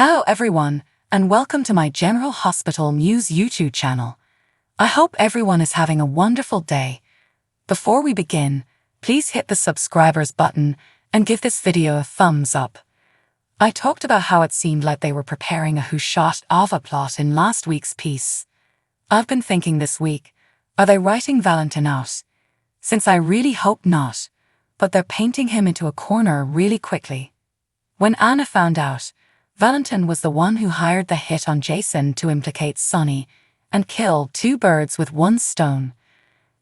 Hello everyone, and welcome to my General Hospital News YouTube channel. I hope everyone is having a wonderful day. Before we begin, please hit the subscribers button and give this video a thumbs up. I talked about how it seemed like they were preparing a Who Shot Ava plot in last week's piece. I've been thinking this week, are they writing Valentin out? Since I really hope not, but they're painting him into a corner really quickly. When Anna found out, Valentin was the one who hired the hit on Jason to implicate Sonny and kill two birds with one stone.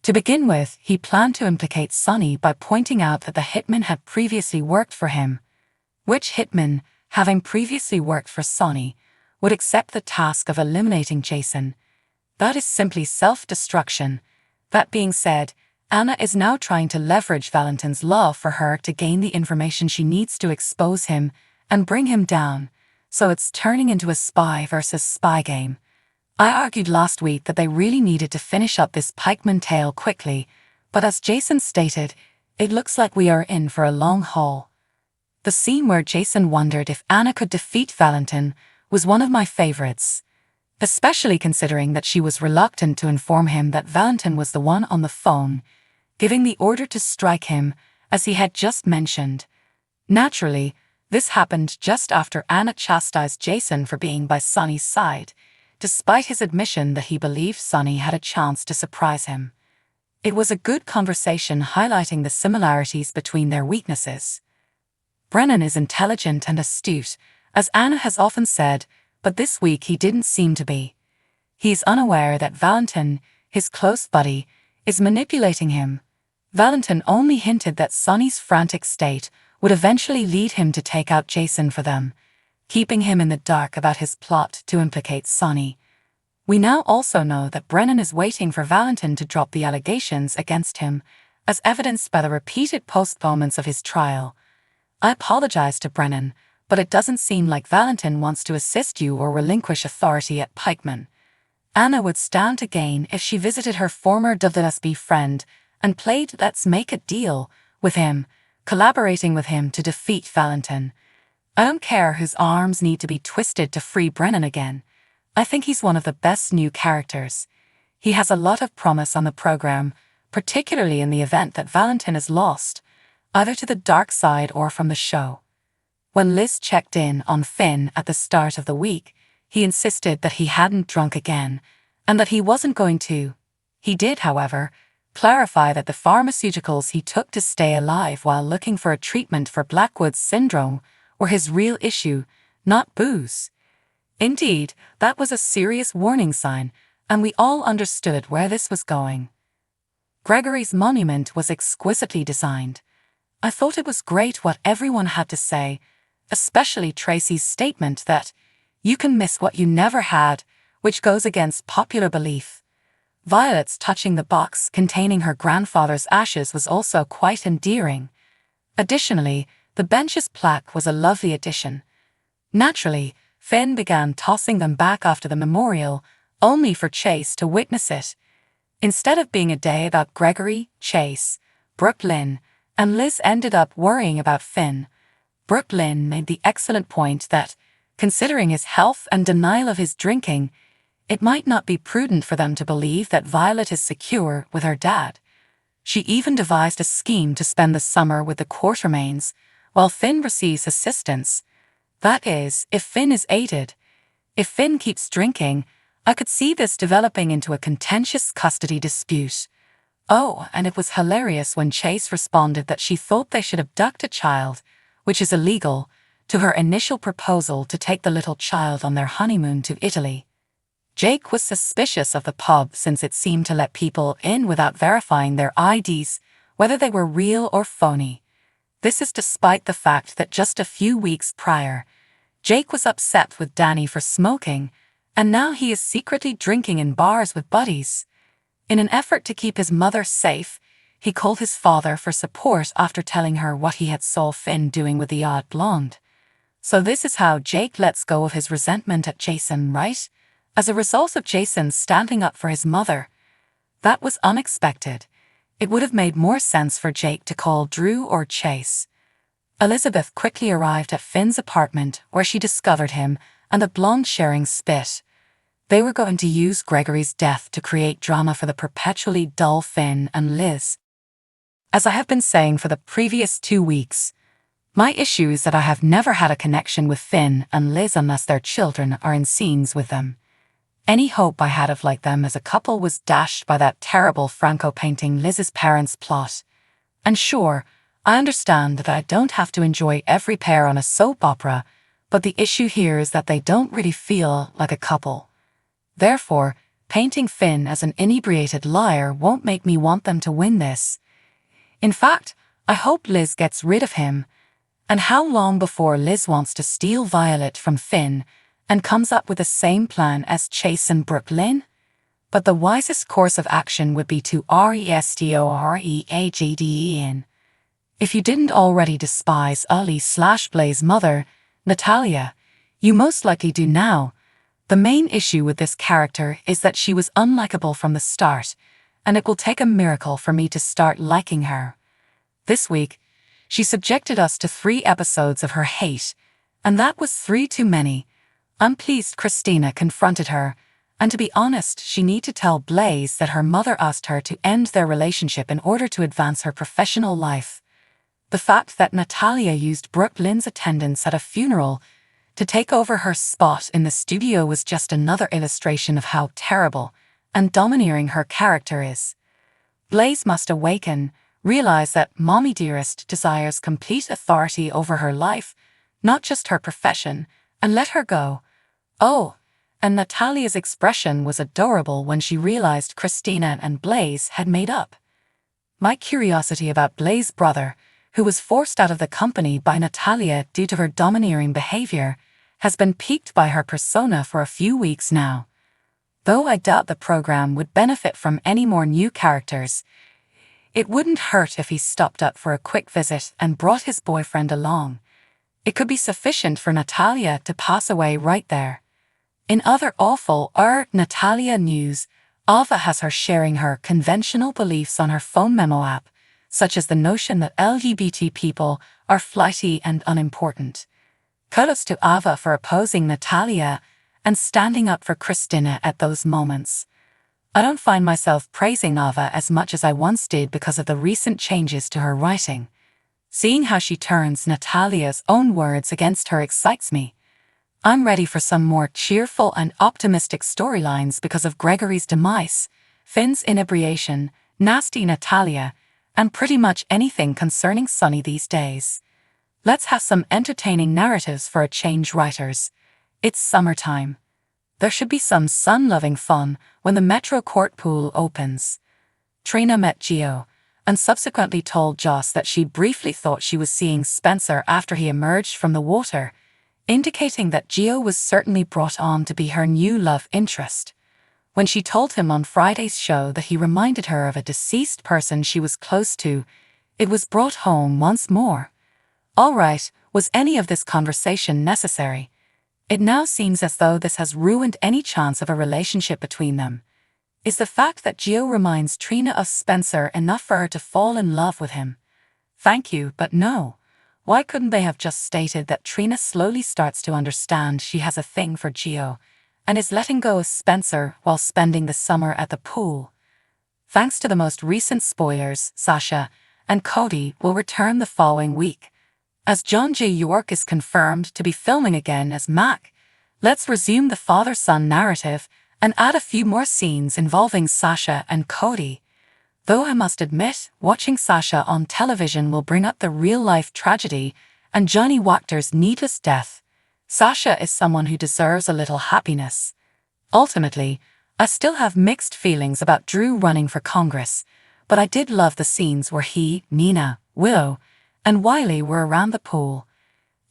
To begin with, he planned to implicate Sonny by pointing out that the hitman had previously worked for him. Which hitman, having previously worked for Sonny, would accept the task of eliminating Jason? That is simply self-destruction. That being said, Anna is now trying to leverage Valentin's love for her to gain the information she needs to expose him and bring him down, so it's turning into a spy versus spy game. I argued last week that they really needed to finish up this pikeman tale quickly, but as Jason stated, it looks like we are in for a long haul. The scene where Jason wondered if Anna could defeat Valentin was one of my favorites, especially considering that she was reluctant to inform him that Valentin was the one on the phone, giving the order to strike him, as he had just mentioned. Naturally, this happened just after Anna chastised Jason for being by Sonny's side, despite his admission that he believed Sonny had a chance to surprise him. It was a good conversation highlighting the similarities between their weaknesses. Brennan is intelligent and astute, as Anna has often said, but this week he didn't seem to be. He is unaware that Valentin, his close buddy, is manipulating him. Valentin only hinted that Sonny's frantic state would eventually lead him to take out Jason for them, keeping him in the dark about his plot to implicate Sonny. We now also know that Brennan is waiting for Valentin to drop the allegations against him, as evidenced by the repeated postponements of his trial. I apologize to Brennan, but it doesn't seem like Valentin wants to assist you or relinquish authority at Pikeman. Anna would stand to gain if she visited her former WSB friend and played Let's Make a Deal with him, collaborating with him to defeat Valentin. I don't care whose arms need to be twisted to free Brennan again. I think he's one of the best new characters. He has a lot of promise on the program, particularly in the event that Valentin is lost, either to the dark side or from the show. When Liz checked in on Finn at the start of the week, he insisted that he hadn't drunk again, and that he wasn't going to. He did, however, clarify that the pharmaceuticals he took to stay alive while looking for a treatment for Blackwood's syndrome were his real issue, not booze. Indeed, that was a serious warning sign, and we all understood where this was going. Gregory's monument was exquisitely designed. I thought it was great what everyone had to say, especially Tracy's statement that you can miss what you never had, which goes against popular belief. Violet's touching the box containing her grandfather's ashes was also quite endearing. Additionally, the bench's plaque was a lovely addition. Naturally, Finn began tossing them back after the memorial, only for Chase to witness it. Instead of being a day about Gregory, Chase, Brooklyn, and Liz ended up worrying about Finn. Brooklyn made the excellent point that, considering his health and denial of his drinking, it might not be prudent for them to believe that Violet is secure with her dad. She even devised a scheme to spend the summer with the Quartermains, while Finn receives assistance. That is, if Finn is aided. If Finn keeps drinking, I could see this developing into a contentious custody dispute. Oh, and it was hilarious when Chase responded that she thought they should abduct a child, which is illegal, to her initial proposal to take the little child on their honeymoon to Italy. Jake was suspicious of the pub since it seemed to let people in without verifying their IDs, whether they were real or phony. This is despite the fact that just a few weeks prior, Jake was upset with Danny for smoking, and now he is secretly drinking in bars with buddies. In an effort to keep his mother safe, he called his father for support after telling her what he had saw Finn doing with the odd blonde. So this is how Jake lets go of his resentment at Jason, right? As a result of Jason standing up for his mother. That was unexpected. It would have made more sense for Jake to call Drew or Chase. Elizabeth quickly arrived at Finn's apartment where she discovered him and the blonde sharing spit. They were going to use Gregory's death to create drama for the perpetually dull Finn and Liz. As I have been saying for the previous 2 weeks, my issue is that I have never had a connection with Finn and Liz unless their children are in scenes with them. Any hope I had of like them as a couple was dashed by that terrible Franco painting Liz's parents' plot. And sure, I understand that I don't have to enjoy every pair on a soap opera, but the issue here is that they don't really feel like a couple. Therefore, painting Finn as an inebriated liar won't make me want them to win this. In fact, I hope Liz gets rid of him. And how long before Liz wants to steal Violet from Finn and comes up with the same plan as Chase and Brooklyn? But the wisest course of action would be to restoreagden. If you didn't already despise Ollie/Blaze's mother, Natalia, you most likely do now. The main issue with this character is that she was unlikable from the start, and it will take a miracle for me to start liking her. This week, she subjected us to 3 episodes of her hate, and that was 3 too many. I'm pleased Christina confronted her, and to be honest, she need to tell Blaze that her mother asked her to end their relationship in order to advance her professional life. The fact that Natalia used Brooklyn's attendance at a funeral to take over her spot in the studio was just another illustration of how terrible and domineering her character is. Blaze must awaken, realize that Mommy Dearest desires complete authority over her life, not just her profession, and let her go. Oh, and Natalia's expression was adorable when she realized Christina and Blaze had made up. My curiosity about Blaze's brother, who was forced out of the company by Natalia due to her domineering behavior, has been piqued by her persona for a few weeks now. Though I doubt the program would benefit from any more new characters, it wouldn't hurt if he stopped up for a quick visit and brought his boyfriend along. It could be sufficient for Natalia to pass away right there. In other awful Natalia news, Ava has her sharing her conventional beliefs on her phone memo app, such as the notion that LGBT people are flighty and unimportant. Kudos to Ava for opposing Natalia and standing up for Christina at those moments. I don't find myself praising Ava as much as I once did because of the recent changes to her writing. Seeing how she turns Natalia's own words against her excites me. I'm ready for some more cheerful and optimistic storylines because of Gregory's demise, Finn's inebriation, nasty Natalia, and pretty much anything concerning Sunny these days. Let's have some entertaining narratives for a change, writers. It's summertime. There should be some sun-loving fun when the Metro Court pool opens. Trina met Gio, and subsequently told Joss that she briefly thought she was seeing Spencer after he emerged from the water, indicating that Gio was certainly brought on to be her new love interest. When she told him on Friday's show that he reminded her of a deceased person she was close to, it was brought home once more. All right, was any of this conversation necessary? It now seems as though this has ruined any chance of a relationship between them. Is the fact that Gio reminds Trina of Spencer enough for her to fall in love with him? Thank you, but no. Why couldn't they have just stated that Trina slowly starts to understand she has a thing for Gio and is letting go of Spencer while spending the summer at the pool? Thanks to the most recent spoilers, Sasha and Cody will return the following week. As John J. York is confirmed to be filming again as Mac, let's resume the father-son narrative and add a few more scenes involving Sasha and Cody. Though I must admit, watching Sasha on television will bring up the real-life tragedy and Johnny Wachter's needless death. Sasha is someone who deserves a little happiness. Ultimately, I still have mixed feelings about Drew running for Congress, but I did love the scenes where he, Nina, Willow, and Wiley were around the pool.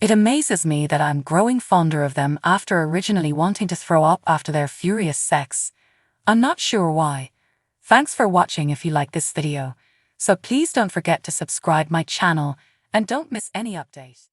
It amazes me that I'm growing fonder of them after originally wanting to throw up after their furious sex. I'm not sure why. Thanks for watching if you like this video, so please don't forget to subscribe my channel and don't miss any update.